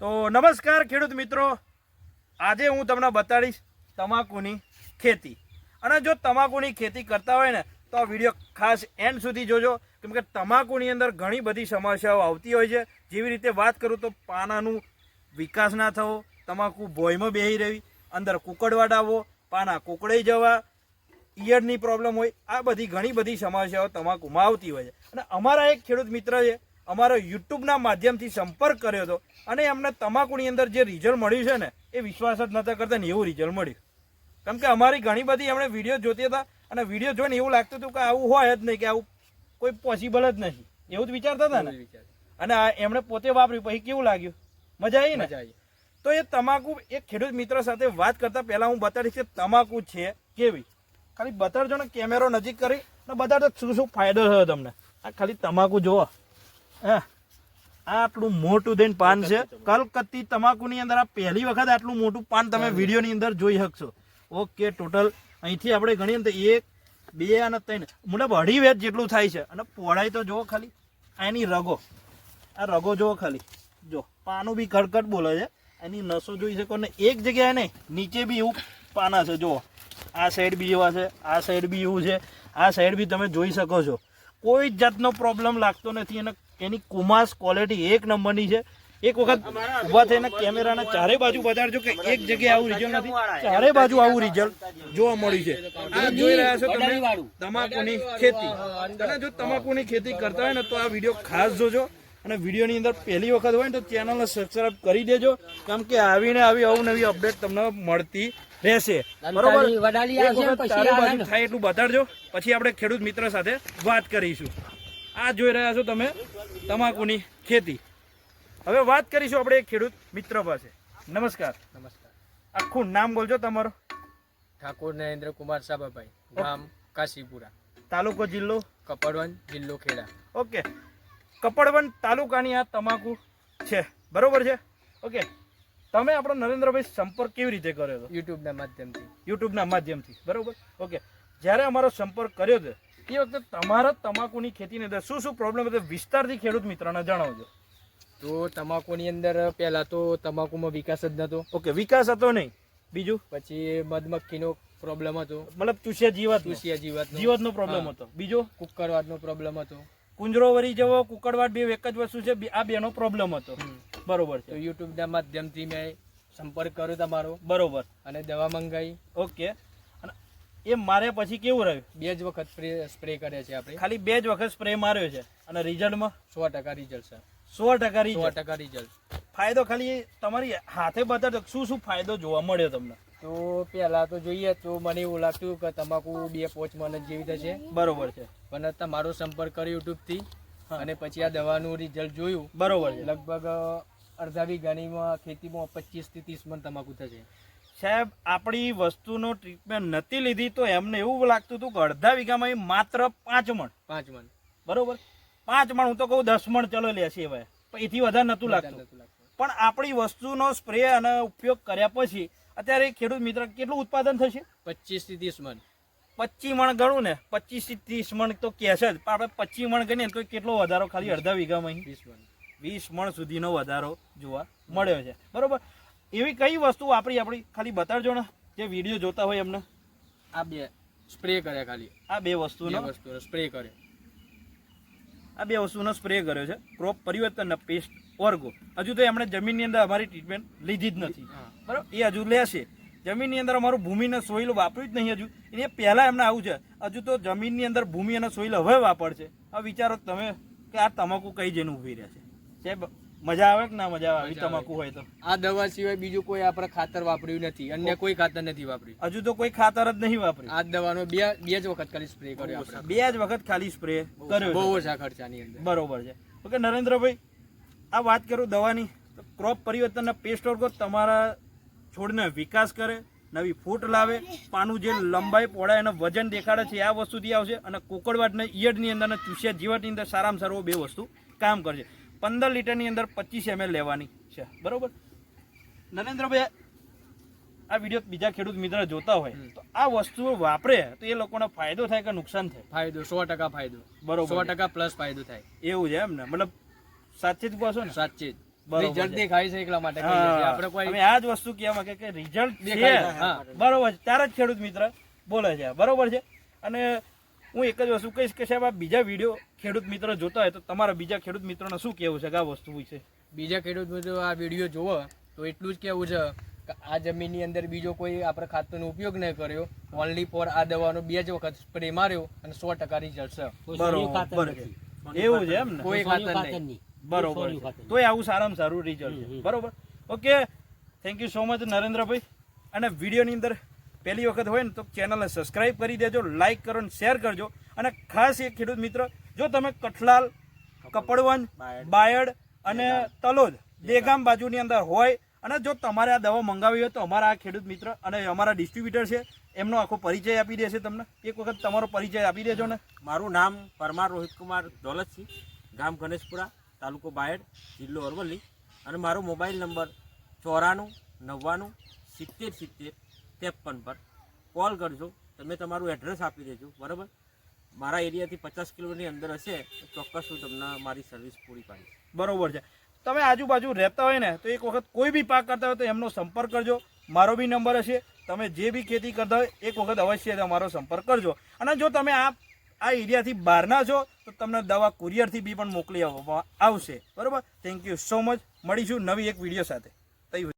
તો નમસ્કાર ખેડૂત મિત્રો, આજે હું તમને બતાડીશ તમાકુની ખેતી. અને જો તમાકુની ખેતી કરતા હોય ને તો આ વિડીયો ખાસ એન્ડ સુધી જોજો, કેમ કે તમાકુની અંદર ઘણી બધી સમસ્યાઓ આવતી હોય છે. જેવી રીતે વાત કરું તો પાનાનું વિકાસ ના થવો, તમાકુ ભોયમાં બેહી રહેવી, અંદર કુકડવાટ આવવો, પાના કુકડાઈ જવા, ઈયળની પ્રોબ્લેમ હોય, આ બધી ઘણી બધી સમસ્યાઓ તમાકુમાં આવતી હોય છે. અને અમારા એક ખેડૂત મિત્ર છે, અમારો યુટ્યુબના માધ્યમથી સંપર્ક કર્યો હતો અને એમને તમાકુની અંદર જે રિઝલ્ટ મળ્યું છે ને એ વિશ્વાસ જ નહોતા કરતા ને એવું રિઝલ્ટ મળ્યું. કેમ કે અમારી ઘણી બધી એમણે વિડીયો જોતી હતા અને વિડીયો જોઈને એવું લાગતું હતું કે આવું હોય જ નહીં, કે આવું કોઈ પોસિબલ જ નથી, એવું જ વિચારતા હતા ને. અને એમણે પોતે વાપર્યું, પછી કેવું લાગ્યું? મજા આવી ને? તો એ તમાકુ એક ખેડૂત મિત્ર સાથે વાત કરતા પહેલા હું બતાડીશ કે તમાકુ છે કેવી. ખાલી બતાડજો ને, કેમેરો નજીક કરી ને બતાડો શું શું ફાયદો થયો તમને. આ ખાલી તમાકુ જુઓ, હા આટલું મોટું દઈને પાન છે કલકત્તી તમાકુની અંદર. આ પહેલી વખત આટલું મોટું પાન તમે વિડીયોની અંદર જોઈ શકશો. ઓકે, ટોટલ અહીંથી આપણે ગણીએ તો 1, 2 અને 3 મતલબ 2.5 વેચ જેટલું થાય છે. અને પહોળાઈ તો જુઓ ખાલી, એની રગો, આ રગો જુઓ ખાલી, જો પાનું બી કડકડ બોલે છે, એની નસો જોઈ શકો ને. એક જગ્યાએ નહીં, નીચે બી એવું પાના છે. જુઓ આ સાઈડ બી એવા છે, આ સાઈડ બી એવું છે, આ સાઈડ બી તમે જોઈ શકો છો. કોઈ જાતનો પ્રોબ્લેમ લાગતો નથી અને એની કુમાસ ક્વોલિટી એક નંબરની છે. એક વખત ઉભા થઈને કેમેરાના ચારે બાજુ બતાડજો કે એક જગ્યાએ આવું રિઝલ્ટ નથી, ચારે બાજુ આવું રિઝલ્ટ જોવા મળ્યું છે. આ જોઈ રહ્યા છો તમે તમાકુની ખેતી. અને જો તમાકુની ખેતી કરતા હોય ને તો આ વિડીયો ખાસ જોજો. અને વિડીયોની અંદર પહેલી વખત હોય ને તો ચેનલને સબસ્ક્રાઇબ કરી દેજો, કેમ કે આવીને આવી અવનવી અપડેટ તમને મળતી રહેશે. બરોબર? ચારે બાજુ થાય એટલું બતાડજો, પછી આપણે ખેડૂત મિત્ર સાથે વાત કરીશું. આ જોઈ રહ્યા છો તમે તમાકુની ખેતી. હવે વાત કરીશું આપણે ખેડૂત મિત્ર પાસે. નમસ્કાર. નમસ્કાર. આખું નામ બોલજો તમારો. ઠાકોર નરેન્દ્ર કુમાર સાબાભાઈ, ગામ કાશીપુરા, તાલુકો જિલ્લો કપડવન, જિલ્લો ખેડા. ઓકે, કપડવન તાલુકાની આ તમાકુ છે, બરોબર છે? ઓકે, તમે આપણો નરેન્દ્રભાઈ સંપર્ક કેવી રીતે કર્યો હતો? યુટ્યુબના માધ્યમથી. યુટ્યુબના માધ્યમથી, બરોબર. ઓકે, જ્યારે અમારો સંપર્ક કર્યો હતો એ વખતે તમારા તમાકુની ખેતીની અંદર શું શું પ્રોબ્લેમ હતો વિસ્તારથી ખેડૂત મિત્રોને જણાવજો. તો તમાકુની અંદર પહેલા તો તમાકુમાં વિકાસ જ નહોતો. ઓકે, વિકાસ હતો નહીં. બીજું? પછી મધમક્ખીનો પ્રોબ્લેમ હતો, મતલબ ચૂસિયા જીવાતનો પ્રોબ્લેમ હતો. બીજો? કુકરવાટનો પ્રોબ્લેમ હતો. કુંજરો વરી જવો, કુકડવાટ બે એક જ વસ્તુ છે, આ બેનો પ્રોબ્લેમ હતો. બરોબર છે. તો યુટ્યુબના માધ્યમથી મેં સંપર્ક કર્યો તમારો. બરોબર. અને દવા મંગાવી. ઓકે, અને એ મારે પછી કેવું રહ્યું? 2 જ વખત સ્પ્રે કર્યા છે આપણે. ખાલી 2 જ વખત સ્પ્રે માર્યો છે અને રિઝલ્ટમાં 100% રિઝલ્ટ છે. 100% રિઝલ્ટ. ફાયદો ખાલી તમારી હાથે બતાડો શું શું ફાયદો જોવા મળ્યો તમને? તો પહેલા તો જોઈએ તો મને એવું લાગતું કે તમાકુ 2-5 મણ જેવી થશે. બરોબર છે. પણ તમારો સંપર્ક કર્યો યુટ્યુબ થી અને પછી આ દવાનું રિઝલ્ટ જોયું. બરોબર છે. લગભગ અડધા વીઘાની ખેતીમાં 25 થી 30 મણ તમાકુ થશે. સાહેબ, આપણી વસ્તુનો ટ્રીટમેન્ટ નથી લીધી તો એમને એવું લાગતું હતું કે અડધા વીઘામાં માત્ર 5 મણ. 5 મણ. બરોબર, 5 મણ. હું તો કહું 10 મણ ચલો લેશે હવે, પણ એથી વધારે નતું લાગતું. પણ આપણી વસ્તુનો સ્પ્રે અને ઉપયોગ કર્યા પછી અત્યારે ખેડૂત મિત્ર કેટલું ઉત્પાદન થશે? 25 થી 30 મણ. 25 મણ ગણું ને, 25 થી 30 મણ તો કહેશે જ, પણ આપણે 25 મણ ગણીએ તો કેટલો વધારો ખાલી અડધા વીઘામાં? 20 મણ સુધીનો વધારો જોવા મળ્યો છે. બરોબર. એવી કઈ વસ્તુ વાપરી આપણી ખાલી બતાડજો ને, જે વિડીયો જોતા હોય એમને. આ 2 સ્પ્રે કર્યા ખાલી. આ 2 વસ્તુનો સ્પ્રે કર્યો. આ 2 વસ્તુનો સ્પ્રે કર્યો છે. ક્રોપ પરિવર્તન પેસ્ટ ઓર્ગો. હજુ તો એમણે જમીનની અંદર અમારી ટ્રીટમેન્ટ લીધી જ નથી. બરાબર, એ હજુ લેશે. જમીનની અંદર અમારું ભૂમિના સોઇલ વાપર્યું જ નહીં હજુ. એ પહેલાં એમને આવું છે. હજુ તો જમીનની અંદર ભૂમિ અને સોઇલ હવે વાપરશે. હવે વિચારો તમે કે આ તમાકુ કઈ જઈને ઊભી રહ્યા છે. સાહેબ, મજા આવે કે ના મજા આવે તમાકુ હોય તો? આ દવા સિવાય બીજું કોઈ આપણે ખાતર વાપર્યું નથી, અન્ય કોઈ ખાતર નથી વાપર્યું. હજુ તો કોઈ ખાતર જ નહીં વાપર્યું. આ દવાનો 2 જ વખત ખાલી સ્પ્રે કર્યો આપણે. 2 જ વખત ખાલી સ્પ્રે કર્યો. બહુ ઓછા ખર્ચાની અંદર. બરોબર છે. ઓકે નરેન્દ્રભાઈ, આ વાત કરું દવાની, તો ક્રોપ પરિવર્તનના પેસ્ટ ઓર્ગો તમારા છોડને વિકાસ કરે, નવી ફૂટ લાવે, પાનું જે લંબાઈ પહોળાઈ અને વજન દેખાડે છે આ વસ્તુથી આવશે. અને કોકડવાટને ઈયળની અંદર અને ચૂસિયા જીવાતની અંદર સારામાં સારું 2 વસ્તુ કામ કરશે. 15 લીટરની અંદર 25 ml લેવાની છે. બરોબર. નરેન્દ્રભાઈ, આ વિડીયો બીજા ખેડૂત મિત્ર જોતા હોય તો આ વસ્તુઓ વાપરે તો એ લોકોને ફાયદો થાય કે નુકસાન થાય? ફાયદો, 100% ફાયદો. બરોબર, 100% પ્લસ ફાયદો થાય. એવું છે એમ ને? મતલબ સાચે જ કહો છો ને? સાચે જ. બરોબર રિઝલ્ટ છે. દેખાય છે એટલા માટે કહીએ છીએ. આપણે કોઈ અમે આ જ વસ્તુ કહેવા માંગે કે રિઝલ્ટ છે દેખાય છે. હા. બરોબર છે. ત્યારે જ ખેડૂત મિત્ર બોલે છે બરોબર છે. અને હું એક જ વસ્તુ કહીશ કે સાહેબ આ બીજા વિડીયો ખેડૂત મિત્ર જોતા હોય તો તમારા બીજા ખેડૂત મિત્રોને શું કહેવું છે કે આ વસ્તુ વિશે? બીજા ખેડૂત મિત્રો આ વિડીયો જોવો તો એટલું જ કેવું છે કે આ જમીનની અંદર બીજો કોઈ આપણે ખાતરનો ઉપયોગ નહીં કર્યો, ઓનલી ફોર આ દવાનો 2 જ વખત સ્પ્રે માર્યો અને 100% રિઝલ્ટ છે. બરોબર છે. એવું છે એમ ને? કોઈ ખાતર નહીં. બરોબર છે. તોય આવું સારામાં સારું રિઝલ્ટ છે. બરોબર. Okay, thank you so much Narendrabhai. અને વિડીયોની અંદર પહેલી વખત હોય ને તો ચેનલને સબસ્ક્રાઇબ કરી દેજો, લાઇક કરો અને શેર કરજો. અને ખાસ એક ખેડૂત મિત્ર, જો તમે કઠલાલ, કપડવંજ, બાયડ અને તલોદ દેગામ બાજુની અંદર હોય અને જો તમારે આ દવા મંગાવી હોય તો અમારા આ ખેડૂત મિત્ર અને અમારા ડિસ્ટ્રીબ્યુટર છે એમનો આખો પરિચય આપી દેશે તમને. એક વખત તમારો પરિચય આપી દેજો ને. મારું નામ પરમાર રોહિતકુમાર દોલતસિંહ, ગામ ગણેશપુરા, તાલુકો બાયડ, જિલ્લો અરવલ્લી. અને મારો મોબાઈલ નંબર 94 90 70 70 53 પર કોલ કરજો. તમે તમારું એડ્રેસ આપી દેજો. બરાબર, મારા એરિયાથી 50 કિલોની અંદર હશે તો ચોક્કસ હું તમને મારી સર્વિસ પૂરી પાડીશ. બરોબર છે. તમે આજુબાજુ રહેતા હોય ને તો એક વખત કોઈ બી પાક કરતા હોય તો એમનો સંપર્ક કરજો. મારો બી નંબર હશે. તમે જે બી ખેતી કરતા હોય એક વખત અવશ્ય તમારો સંપર્ક કરજો. અને જો તમે આ એરિયાથી બહારના છો તો તમને દવા કુરિયરથી બી પણ મોકલી આપવામાં આવશે. બરોબર. Thank you so much. મળીશું નવી એક વિડીયો સાથે.